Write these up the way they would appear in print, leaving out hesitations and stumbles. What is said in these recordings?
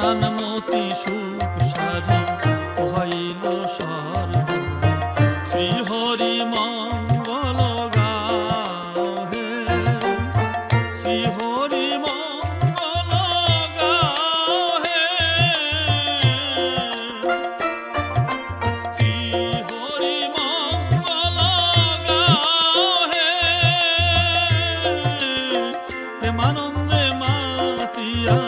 প্রাণমতি সুখ সারি হইল স্বর্গ শ্রীহরি মঙ্গল গাও হে শ্রীহরি মঙ্গল গাও হে শ্রীহরি মঙ্গল গাও হে প্রেমানন্দে মাতিয়া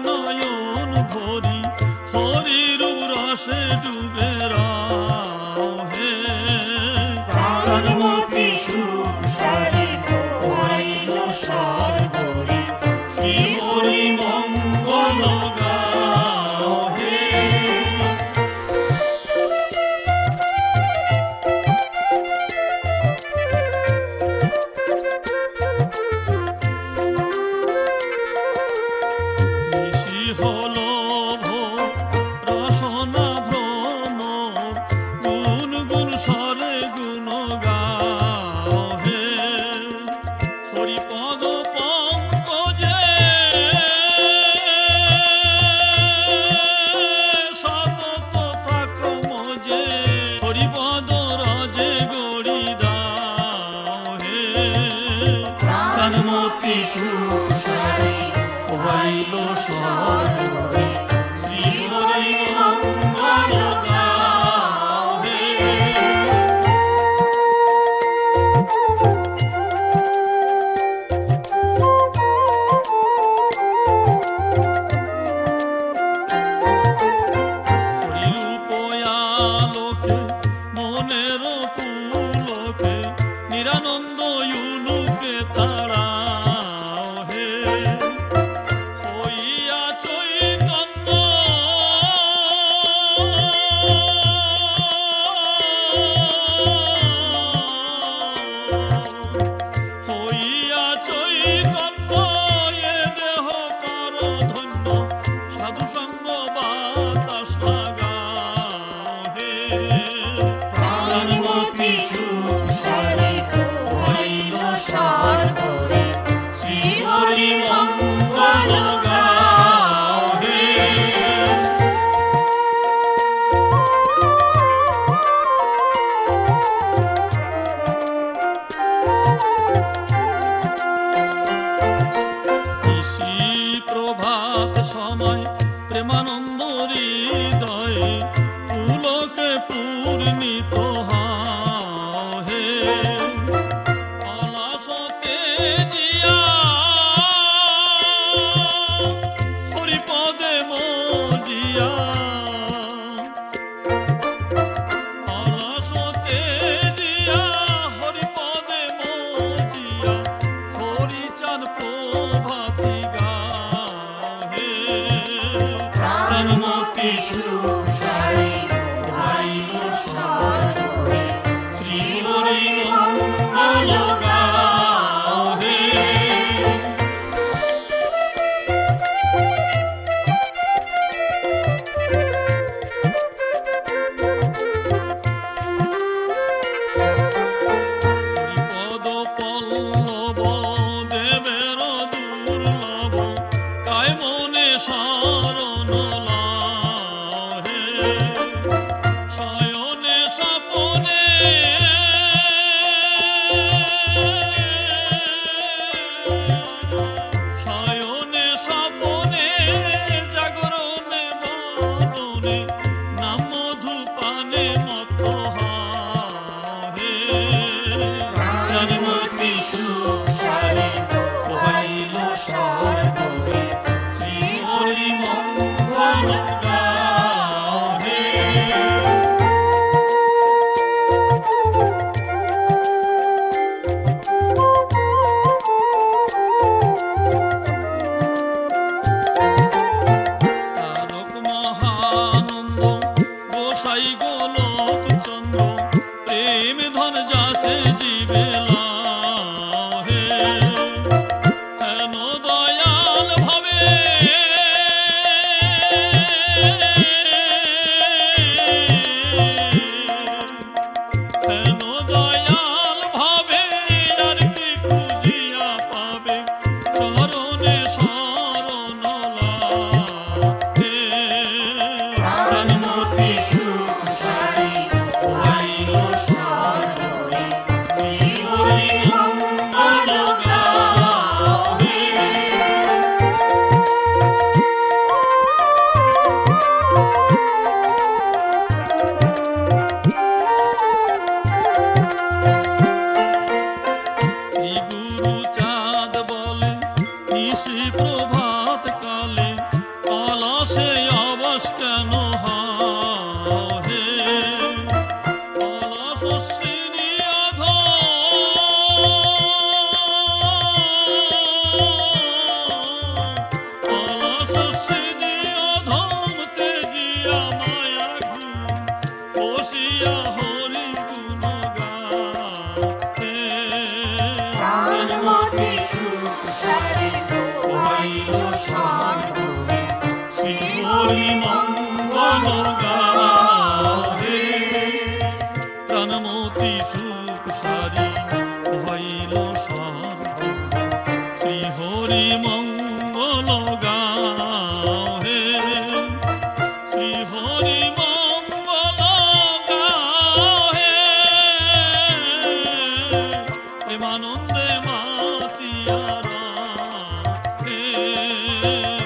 নয়ন ভরি হরির রসে ডুবে রাও হে প্রাণমতি সুখ সারি হইল স্বর্গ শ্রীহরি মঙ্গল গাও হে হলো রসনা ভ্রম গুণ গুণ স্বরে গুণ গাও হে হরিপদ পঙ্কজে সতত থাক মজে হরিপদ রজে গড়ি দাও হে প্রাণমতি সুখ সারি হইল স্বর্গ শ্রীহরি মঙ্গল গাও হে হরিরূপ আলোকে মনের পুলকে নিরানন্দ ইউলুকে তারা সময় প্রেমানন্দ হৃদয়ে পুলকে পূর্ণিত হাও হে পলাশতে জিয়া হরিপদে মজিয়া পলাশতে জিয়া হরিপদে মজিয়া হরিচাঁদ প্রভাতি আসি প্রভাত কালে আলাসে আবাস কেন হে আলাস অশ্বিনী আলাস অশ্বিনী অধম তেজিয়া মায়া ঘুম বসিয়া হরি গুণ গাহে প্রাণমতি সুখ সারে পোহাইল সর্বহে শ্রী হরি মঙ্গল গাহে প্রাণমতি সুখ সারি হইল সর্ব শ্রী হরি মঙ্গল গাহে শ্রী হরি মঙ্গল গাহে প্রেমানন্দে মাতিয়ারা হে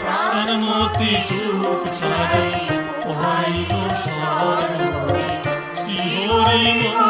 প্রাণমতি সুখ সারি হইল সর্ব শ্রী হরি মঙ্গল